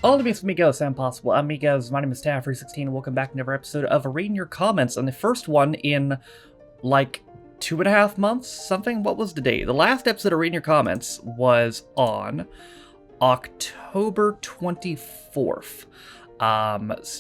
Hola amigos and possible amigos, my name is Taff316 and welcome back to another episode of Reading Your Comments, and the first one in like 2.5 months, something. What was the date? The last episode of Reading Your Comments was on October 24th.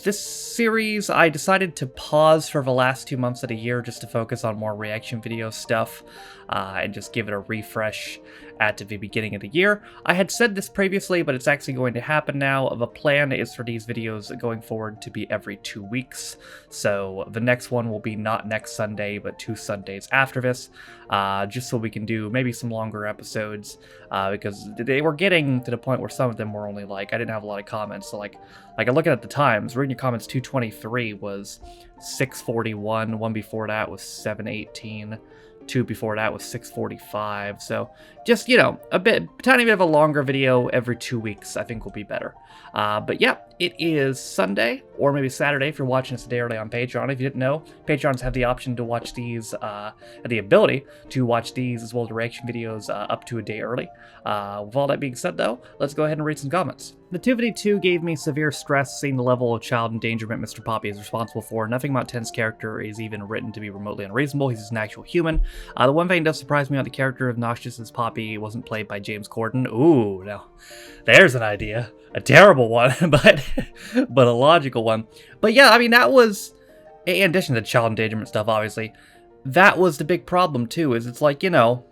This series I decided to pause for the last 2 months of the year just to focus on more reaction video stuff and just give it a refresh at the beginning of the year. I had said this previously, but it's actually going to happen now. The plan is for these videos going forward to be every 2 weeks. So the next one will be not next Sunday, but 2 Sundays after this, just so we can do maybe some longer episodes, because they were getting to the point where some of them were only like, I didn't have a lot of comments. So like I'm looking at the times, Reading Your Comments 223 was 6:41, one before that was 7:18. 2 before that was 6:45, so just, you know, tiny bit of a longer video every 2 weeks I think will be better. But yeah, it is Sunday, or maybe Saturday if you're watching this a day early on Patreon. If you didn't know, Patrons have the option to watch these, the ability to watch these as well as reaction videos up to a day early. With all that being said though, let's go ahead and read some comments. Nativity 2 gave me severe stress seeing the level of child endangerment Mr. Poppy is responsible for. Nothing about Ten's character is even written to be remotely unreasonable. He's an actual human. The one thing that does surprise me about the character of Noxious as Poppy wasn't played by James Corden. Ooh, now there's an idea. A terrible one, but a logical one. But yeah, I mean, that was, in addition to the child endangerment stuff, obviously, that was the big problem too, is it's like, you know,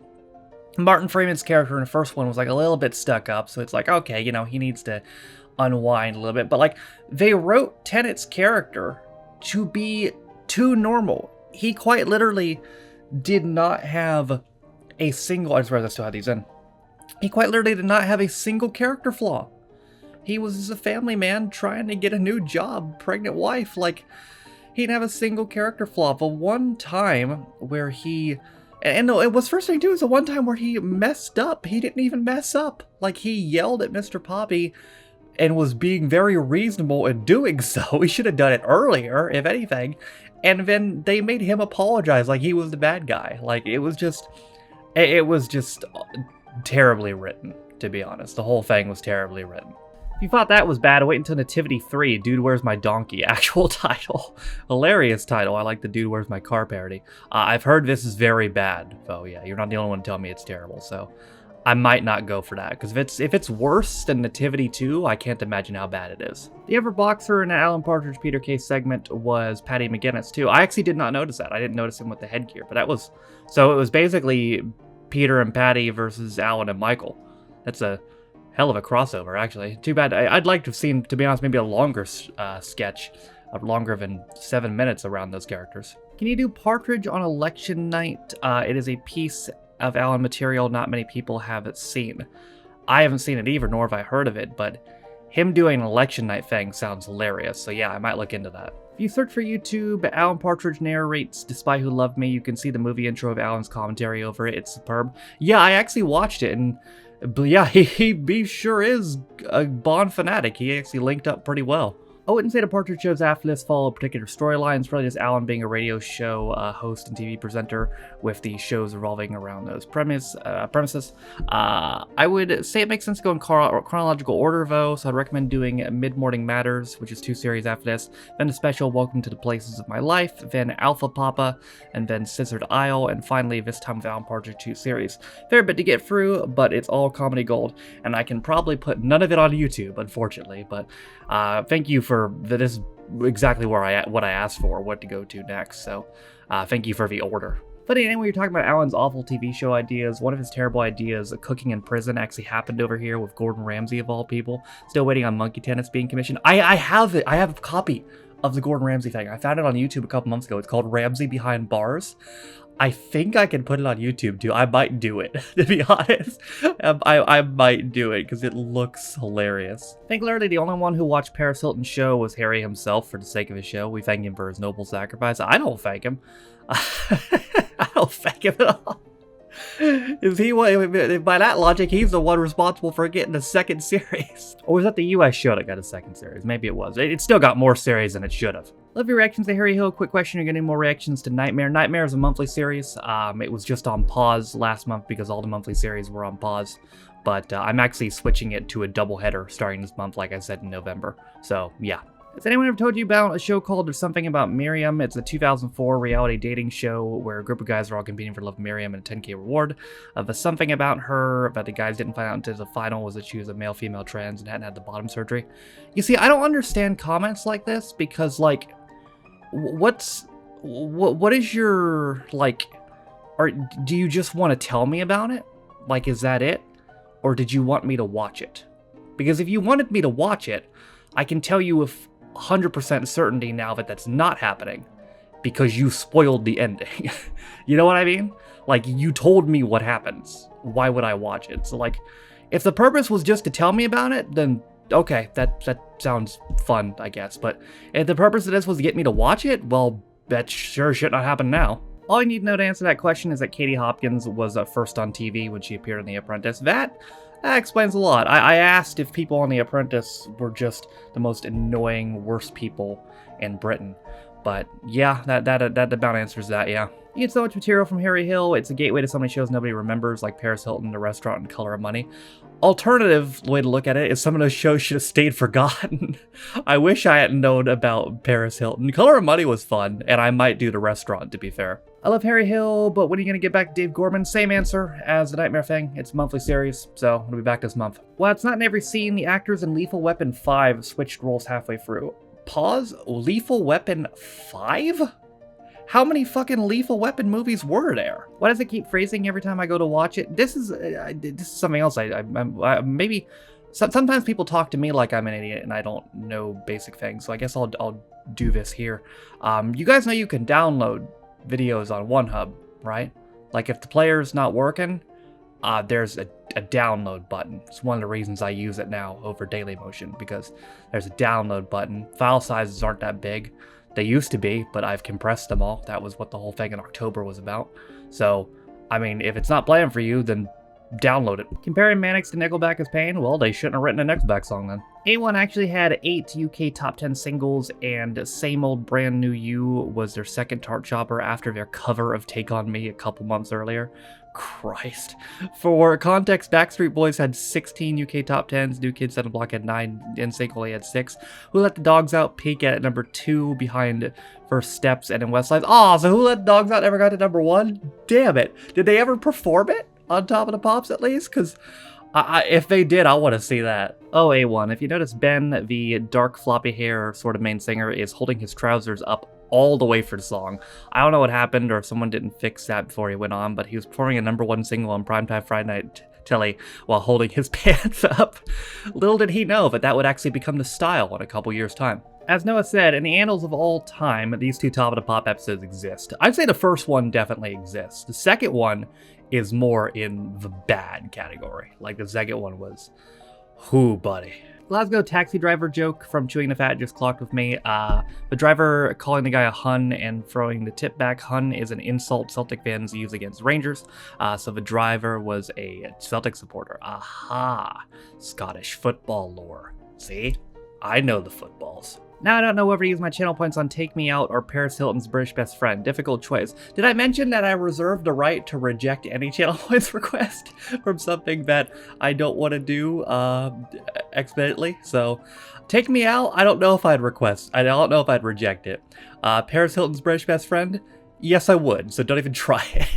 Martin Freeman's character in the first one was like a little bit stuck up, so it's like, okay, you know, he needs to unwind a little bit. But like, they wrote Tennant's character to be too normal. He quite literally did not have a single, I just realized I still had these in. He quite literally did not have a single character flaw. He was just a family man trying to get a new job, pregnant wife. Like, he didn't have a single character flaw. The one time where he, and no, it was first thing too, is the one time where he messed up. He didn't even mess up. Like, he yelled at Mr. Poppy and was being very reasonable in doing so. He should have done it earlier, if anything. And then they made him apologize like he was the bad guy. Like, it was just terribly written, to be honest. The whole thing was terribly written. If you thought that was bad, wait until Nativity 3, Dude Where's My Donkey, actual title. Hilarious title. I like the Dude Where's My Car parody. I've heard this is very bad, though. Yeah, you're not the only one to tell me it's terrible, so I might not go for that, because if it's worse than Nativity 2, I can't imagine how bad it is. The ever boxer in the Alan Partridge Peter Case segment was Patty McGinnis too. I actually did not notice that. I didn't notice him with the headgear, but that was, so it was basically Peter and Patty versus Alan and Michael. That's a hell of a crossover, actually. Too bad. I'd like to have seen, to be honest, maybe a longer sketch, longer than 7 minutes around those characters. Can you do Partridge on election night? It is a piece of Alan material not many people have seen. I haven't seen it either, nor have I heard of it, but him doing an election night thing sounds hilarious, so yeah, I might look into that. If you search for YouTube, Alan Partridge narrates Despite Who Loved Me, you can see the movie intro of Alan's commentary over it. It's superb. Yeah, I actually watched it, and yeah, he sure is a Bond fanatic. He actually linked up pretty well. I wouldn't say the Partridge shows after this follow particular storylines, really just Alan being a radio show host and TV presenter with the shows revolving around those premises. I would say it makes sense to go in chronological order though, so I'd recommend doing Mid-Morning Matters, which is 2 series after this, then the special Welcome to the Places of My Life, then Alpha Papa, and then Scissored Isle, and finally this time with Alan Partridge 2 series. Fair bit to get through, but it's all comedy gold, and I can probably put none of it on YouTube, unfortunately, but thank you for this is exactly what I asked for, what to go to next, so thank you for the order. But anyway, you're talking about Alan's awful TV show ideas. One of his terrible ideas, cooking in prison, actually happened over here with Gordon Ramsay of all people. Still waiting on Monkey Tennis being commissioned. I have it. I have a copy of the Gordon Ramsay thing. I found it on YouTube a couple months ago. It's called Ramsay Behind Bars. I think I can put it on YouTube too. I might do it, to be honest. I might do it because it looks hilarious. I think literally the only one who watched Paris Hilton's show was Harry himself for the sake of his show. We thank him for his noble sacrifice. I don't thank him. I don't thank him at all. If he, by that logic, he's the one responsible for getting a second series. Or was that the US show that got a second series? Maybe it was. It still got more series than it should have. Love your reactions to Harry Hill. Quick question, are you getting more reactions to Nightmare? Nightmare is a monthly series. It was just on pause last month because all the monthly series were on pause but I'm actually switching it to a doubleheader starting this month, like I said, in November. So, yeah. Has anyone ever told you about a show called There's Something About Miriam? It's a 2004 reality dating show where a group of guys are all competing for love of Miriam and a 10K reward. The something about her, but the guys didn't find out until the final, was that she was a male-female trans and hadn't had the bottom surgery. You see, I don't understand comments like this because, like, what is your, like, do you just want to tell me about it? Like, is that it? Or did you want me to watch it? Because if you wanted me to watch it, I can tell you with 100% certainty now that that's not happening because you spoiled the ending. You know what I mean? Like, you told me what happens. Why would I watch it? So, like, if the purpose was just to tell me about it, then okay, that sounds fun, I guess. But if the purpose of this was to get me to watch it, well, that sure should not happen now. All you need to know to answer that question is that Katie Hopkins was first on TV when she appeared in The Apprentice. That explains a lot. I asked if people on The Apprentice were just the most annoying, worst people in Britain. But yeah, that about answers that, yeah. You get so much material from Harry Hill, it's a gateway to so many shows nobody remembers, like Paris Hilton, The Restaurant, and Color of Money. Alternative way to look at it is some of those shows should have stayed forgotten. I wish I hadn't known about Paris Hilton. Color of Money was fun, and I might do The Restaurant, to be fair. I love Harry Hill, but when are you going to get back to Dave Gorman? Same answer as The Nightmare Thing. It's a monthly series, so I'll be back this month. While it's not in every scene, the actors in Lethal Weapon 5 switched roles halfway through. Pause? Lethal Weapon 5? How many fucking Lethal Weapon movies were there? Why does it keep phrasing every time I go to watch it? This is something else. Maybe sometimes people talk to me like I'm an idiot and I don't know basic things. So I guess I'll do this here. You guys know you can download videos on OneHub, right? Like if the player's not working, there's a download button. It's one of the reasons I use it now over Dailymotion, because there's a download button. File sizes aren't that big. They used to be, but I've compressed them all. That was what the whole thing in October was about. So, I mean, if it's not playing for you, then download it. Comparing Mannix to Nickelback as Pain? Well, they shouldn't have written a Nickelback song then. A1 actually had 8 UK top 10 singles, and Same Old Brand New You was their second chart topper after their cover of Take On Me a couple months earlier. Christ. For context, Backstreet Boys had 16 UK top 10s, New Kids on the Block had 9, NSYNC only had 6. Who Let the Dogs Out peak at number 2 behind First Steps and in Westlife. Aw, so Who Let the Dogs Out ever got to number 1? Damn it. Did they ever perform it on Top of the Pops at least? Because if they did, I want to see that. Oh, A1, if you notice, Ben, the dark floppy hair sort of main singer, is holding his trousers up all the way for the song. I don't know what happened or if someone didn't fix that before he went on, but he was performing a number 1 single on Primetime Friday Night Telly while holding his pants up. Little did he know that would actually become the style in a couple years' time. As Noah said, in the annals of all time, these 2 Top of the Pop episodes exist. I'd say the first one definitely exists. The second one is more in the bad category. Like the second one was, whoo, buddy. Glasgow taxi driver joke from Chewing the Fat just clocked with me. The driver calling the guy a Hun and throwing the tip back. Hun is an insult Celtic fans use against Rangers. So the driver was a Celtic supporter. Aha! Scottish football lore. See? I know the footballs. Now I don't know whether to use my channel points on Take Me Out or Paris Hilton's British Best Friend. Difficult choice. Did I mention that I reserve the right to reject any channel points request from something that I don't want to do expeditiously? So, Take Me Out, I don't know if I'd request. I don't know if I'd reject it. Paris Hilton's British Best Friend? Yes, I would, so don't even try it.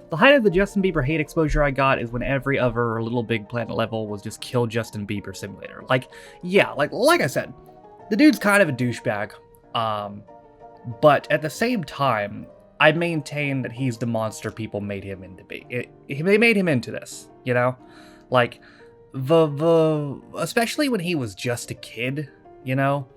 The height of the Justin Bieber hate exposure I got is when every other Little Big Planet level was just Kill Justin Bieber Simulator. Like, yeah, like I said, the dude's kind of a douchebag, but at the same time, I maintain that he's the monster people made him into be. They made him into this, you know? Like, especially when he was just a kid, you know?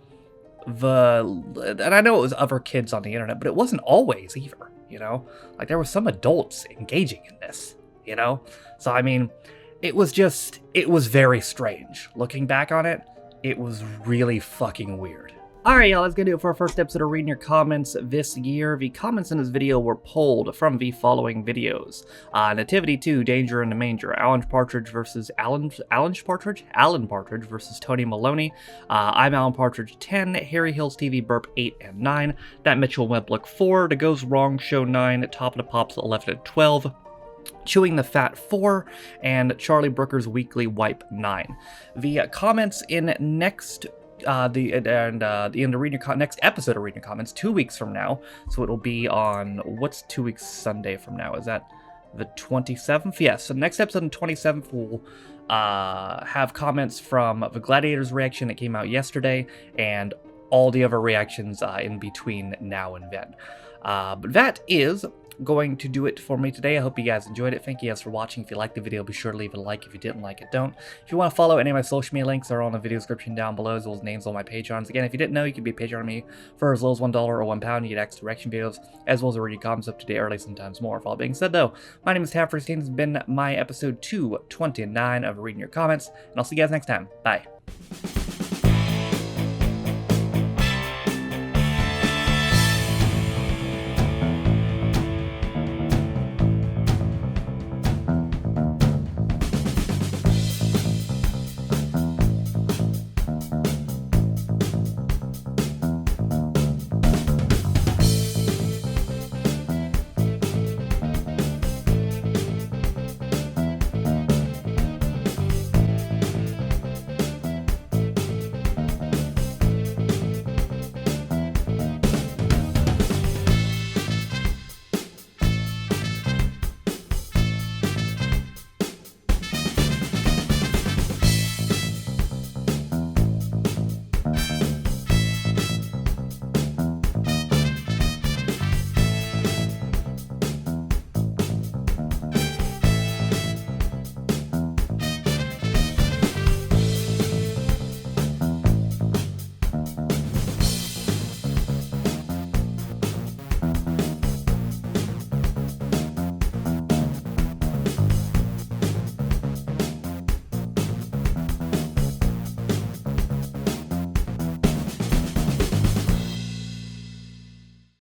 And I know it was other kids on the internet, but it wasn't always either, you know? Like, there were some adults engaging in this, you know? So, I mean, it was very strange. Looking back on it, it was really fucking weird. Alright, y'all, that's gonna do it for our first episode of Reading Your Comments this year. The comments in this video were pulled from the following videos. Nativity 2, Danger in the Manger, Alan Partridge versus Alan Partridge versus Tony Maloney, I'm Alan Partridge 10, Harry Hill's TV Burp 8 and 9, That Mitchell Weblook 4, The Goes Wrong Show 9, Top of the Pops 11 and 12, Chewing the Fat 4, and Charlie Brooker's Weekly Wipe 9. The comments in next next episode of Reading Your Comments 2 weeks from now. So it'll be on, what's 2 weeks Sunday from now? Is that the 27th? Yes. So next episode on 27th will have comments from the Gladiators reaction that came out yesterday and all the other reactions in between now and then. But that is going to do it for me today. I hope you guys enjoyed it. Thank you guys for watching. If you liked the video, be sure to leave a like. If you didn't like it, don't. If you want to follow any of my social media links, are on the video description down below, as well as names on my Patrons. Again, if you didn't know, you can be a Patreon of me for as low as $1 or £1. You get extra direction videos, as well as reading comments up to date early, sometimes more. With all being said, though, my name is Taffy. This has been my episode 229 of Reading Your Comments, and I'll see you guys next time. Bye.